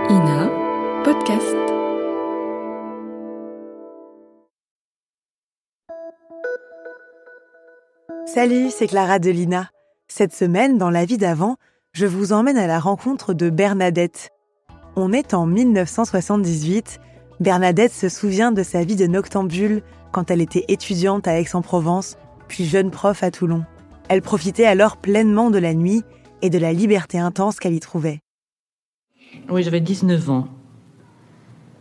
Ina, podcast. Salut, c'est Clara de l'Ina. Cette semaine, dans La vie d'avant, je vous emmène à la rencontre de Bernadette. On est en 1978. Bernadette se souvient de sa vie de noctambule quand elle était étudiante à Aix-en-Provence, puis jeune prof à Toulon. Elle profitait alors pleinement de la nuit et de la liberté intense qu'elle y trouvait. Oui, j'avais 19 ans.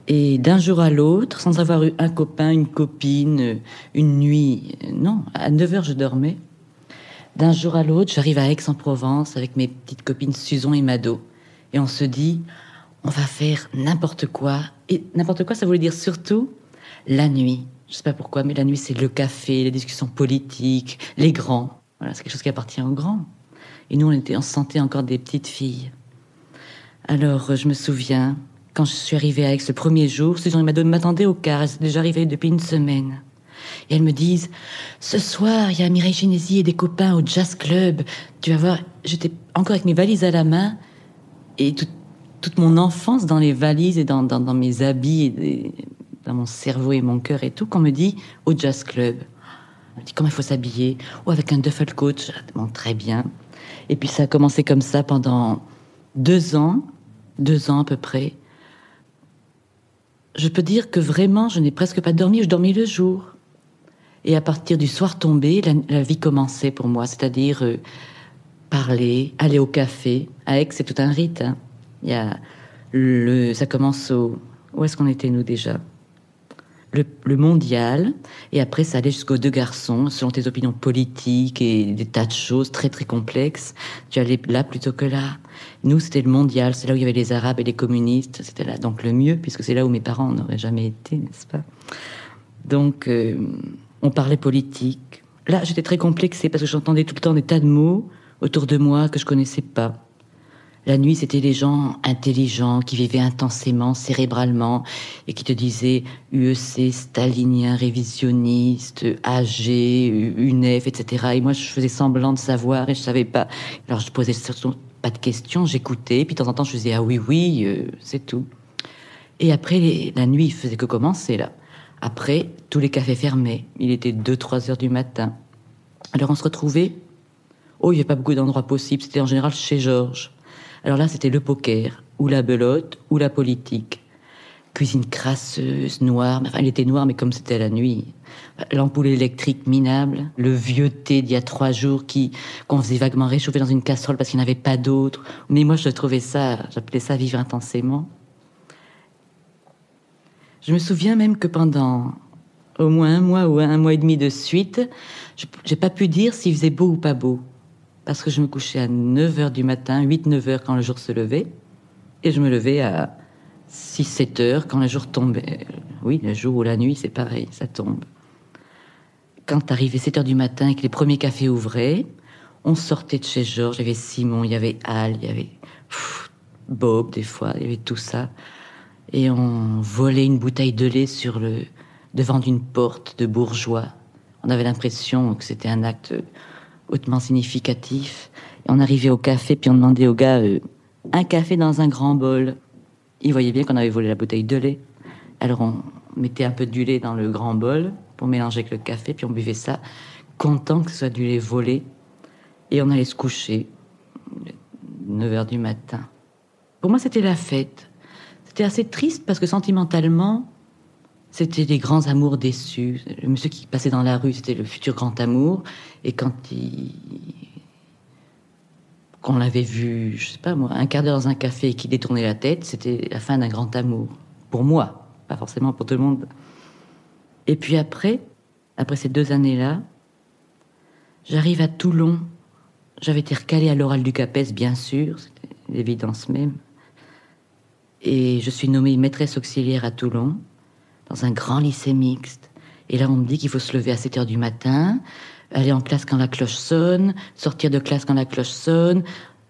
Et d'un jour à l'autre, sans avoir eu un copain, une copine, une nuit... Non, à 9h, je dormais. D'un jour à l'autre, j'arrive à Aix-en-Provence avec mes petites copines Suzon et Mado. Et on se dit, on va faire n'importe quoi. Et n'importe quoi, ça voulait dire surtout la nuit. Je ne sais pas pourquoi, mais la nuit, c'est le café, les discussions politiques, les grands. Voilà, c'est quelque chose qui appartient aux grands. Et nous, on se sentait encore des petites filles. Alors, je me souviens, quand je suis arrivée à Aix le premier jour, Suzon et Mado m'attendaient au car. Elles étaient déjà arrivées depuis une semaine. Et elles me disent, ce soir, il y a Mireille Genesi et des copains au jazz club. Tu vas voir, j'étais encore avec mes valises à la main et toute mon enfance dans les valises et dans mes habits, et dans mon cerveau et mon cœur et tout, qu'on me dit au jazz club. On me dit comment il faut s'habiller. Oh, avec un duffel coat, je demande très bien. Et puis ça a commencé comme ça pendant 2 ans à peu près. Je peux dire que vraiment, je n'ai presque pas dormi, je dormais le jour. Et à partir du soir tombé, la vie commençait pour moi, c'est-à-dire parler, aller au café. À Aix, c'est tout un rite. Hein. Il y a ça commence où est-ce qu'on était, nous, déjà ? Le mondial, et après ça allait jusqu'aux 2 garçons, selon tes opinions politiques et des tas de choses très très complexes. Tu allais là plutôt que là. Nous, c'était le mondial, c'est là où il y avait les Arabes et les communistes, c'était là donc le mieux, puisque c'est là où mes parents n'auraient jamais été, n'est-ce pas ? Donc, on parlait politique. Là, j'étais très complexée parce que j'entendais tout le temps des tas de mots autour de moi que je connaissais pas. La nuit, c'était les gens intelligents qui vivaient intensément, cérébralement, et qui te disaient UEC, stalinien, révisionniste, AG, UNEF, etc. Et moi, je faisais semblant de savoir et je savais pas. Alors, je posais surtout pas de questions, j'écoutais, puis de temps en temps, je disais ah oui, c'est tout. Et après, la nuit, il faisait que commencer, là. Après, tous les cafés fermaient. Il était 2-3 heures du matin. Alors, on se retrouvait. Oh, il n'y avait pas beaucoup d'endroits possibles. C'était en général chez Georges. Alors là, c'était le poker, ou la belote, ou la politique. Cuisine crasseuse, noire. Enfin, elle était noire, mais comme c'était la nuit. L'ampoule électrique minable. Le vieux thé d'il y a 3 jours qu'on faisait vaguement réchauffer dans une casserole parce qu'il n'y en avait pas d'autre. Mais moi, j'appelais ça vivre intensément. Je me souviens même que pendant au moins 1 mois ou 1 mois et demi de suite, j'ai pas pu dire s'il faisait beau ou pas beau. Parce que je me couchais à 9h du matin, 8-9h quand le jour se levait, et je me levais à 6-7h quand le jour tombait. Oui, le jour ou la nuit, c'est pareil, ça tombe. Quand arrivait 7h du matin et que les premiers cafés ouvraient, on sortait de chez Georges, il y avait Simon, il y avait Al, il y avait Bob des fois, il y avait tout ça. Et on volait une bouteille de lait devant une porte de bourgeois. On avait l'impression que c'était un acte hautement significatif. Et on arrivait au café, puis on demandait au gars un café dans un grand bol. Il voyait bien qu'on avait volé la bouteille de lait. Alors on mettait un peu du lait dans le grand bol pour mélanger avec le café, puis on buvait ça, content que ce soit du lait volé. Et on allait se coucher, 9h du matin. Pour moi, c'était la fête. C'était assez triste parce que sentimentalement, c'était des grands amours déçus. Le monsieur qui passait dans la rue, c'était le futur grand amour. Et quand qu'on l'avait vu, je sais pas moi, 1 quart d'heure dans un café et qu'il détournait la tête, c'était la fin d'un grand amour. Pour moi, pas forcément pour tout le monde. Et puis après ces 2 années-là, j'arrive à Toulon. J'avais été recalée à l'oral du CAPES, bien sûr, c'était l'évidence même. Et je suis nommée maîtresse auxiliaire à Toulon, dans un grand lycée mixte. Et là, on me dit qu'il faut se lever à 7h du matin, aller en classe quand la cloche sonne, sortir de classe quand la cloche sonne.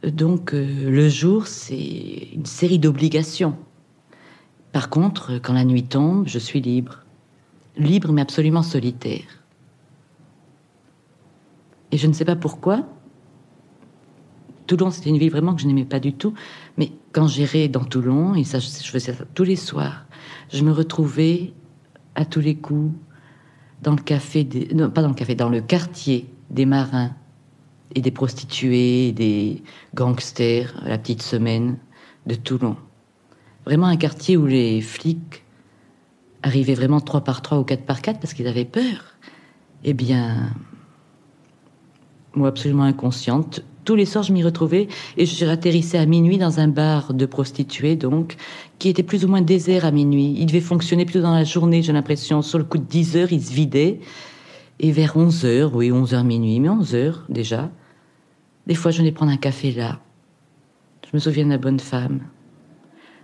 Donc, le jour, c'est une série d'obligations. Par contre, quand la nuit tombe, je suis libre. Libre, mais absolument solitaire. Et je ne sais pas pourquoi, Toulon, c'était une ville vraiment que je n'aimais pas du tout. Mais quand j'irais dans Toulon, et ça, je faisais ça tous les soirs, je me retrouvais à tous les coups dans le café, non, pas dans le café, dans le quartier des marins et des prostituées, et des gangsters, la petite semaine de Toulon. Vraiment un quartier où les flics arrivaient vraiment 3 par 3 ou 4 par 4 parce qu'ils avaient peur. Eh bien, moi, absolument inconsciente, tous les soirs, je m'y retrouvais et je atterrissais à minuit dans un bar de prostituées, donc, qui était plus ou moins désert à minuit. Il devait fonctionner plutôt dans la journée, j'ai l'impression. Sur le coup de 10 heures, il se vidait. Et vers 11 heures, oui, 11 heures minuit, mais 11 heures déjà, des fois, je venais prendre un café là. Je me souviens de la bonne femme.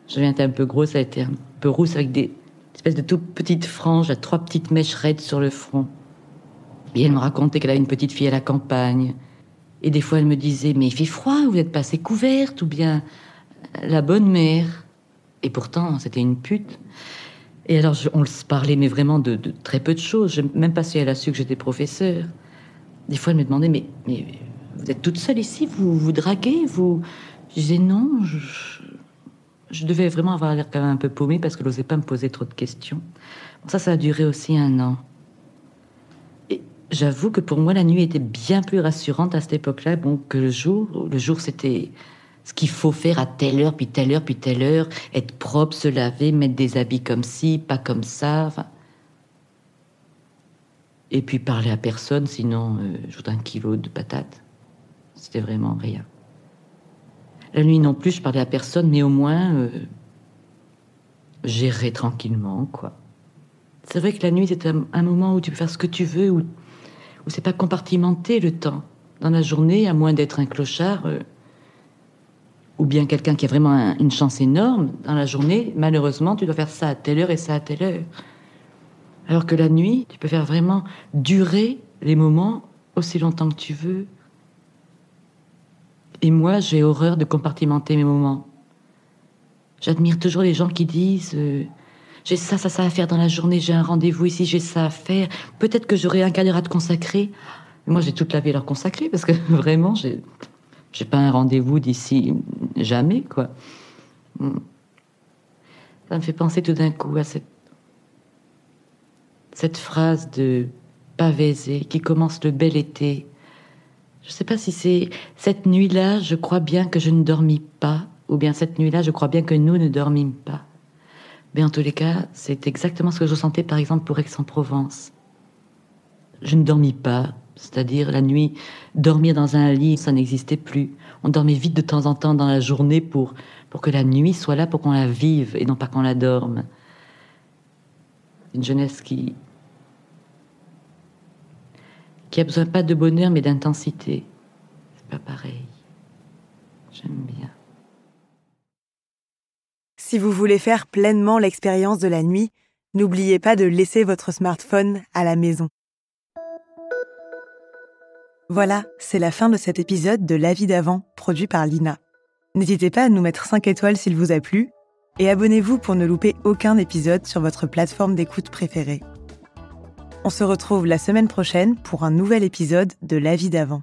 Je viens un peu grosse, elle était un peu rousse avec des espèces de toutes petites franges, 3 petites mèches raides sur le front. Et elle me racontait qu'elle avait une petite fille à la campagne. Et des fois, elle me disait, mais il fait froid, vous n'êtes pas assez couverte, ou bien la bonne mère. Et pourtant, c'était une pute. Et alors, on se parlait, mais vraiment de très peu de choses. Je, même pas si elle a su que j'étais professeur. Des fois, elle me demandait, mais vous êtes toute seule ici, vous draguez, vous... Je disais non, je devais vraiment avoir l'air quand même un peu paumée parce que n'osais pas me poser trop de questions. Bon, ça a duré aussi 1 an. Et j'avoue que pour moi, la nuit était bien plus rassurante à cette époque-là, bon, que le jour. Le jour, c'était ce qu'il faut faire à telle heure, puis telle heure, puis telle heure, être propre, se laver, mettre des habits comme ci, pas comme ça, enfin... Et puis parler à personne, sinon j'aurais 1 kilo de patates. C'était vraiment rien. La nuit non plus, je parlais à personne, mais au moins gérer tranquillement, quoi. C'est vrai que la nuit, c'est un moment où tu peux faire ce que tu veux, où c'est pas compartimenté le temps. Dans la journée, à moins d'être un clochard, ou bien quelqu'un qui a vraiment une chance énorme, dans la journée, malheureusement, tu dois faire ça à telle heure et ça à telle heure. Alors que la nuit, tu peux faire vraiment durer les moments aussi longtemps que tu veux. Et moi, j'ai horreur de compartimenter mes moments. J'admire toujours les gens qui disent j'ai ça à faire dans la journée, j'ai un rendez-vous ici, j'ai ça à faire. Peut-être que j'aurai 1 quart d'heure à te consacrer. Mais moi, j'ai toute la vie à leur consacrer parce que vraiment, j'ai pas un rendez-vous d'ici jamais, quoi. Ça me fait penser tout d'un coup à cette phrase de Pavese qui commence le bel été. Je ne sais pas si c'est cette nuit-là, je crois bien que je ne dormis pas, ou bien cette nuit-là, je crois bien que nous ne dormîmes pas. Mais en tous les cas, c'est exactement ce que je ressentais, par exemple, pour Aix-en-Provence. Je ne dormis pas, c'est-à-dire la nuit, dormir dans un lit, ça n'existait plus. On dormait vite de temps en temps dans la journée pour que la nuit soit là, pour qu'on la vive, et non pas qu'on la dorme. Une jeunesse qui a besoin pas de bonheur, mais d'intensité. C'est pas pareil. J'aime bien. Si vous voulez faire pleinement l'expérience de la nuit, n'oubliez pas de laisser votre smartphone à la maison. Voilà, c'est la fin de cet épisode de La vie d'avant, produit par Lina. N'hésitez pas à nous mettre 5 étoiles s'il vous a plu, et abonnez-vous pour ne louper aucun épisode sur votre plateforme d'écoute préférée. On se retrouve la semaine prochaine pour un nouvel épisode de La vie d'avant.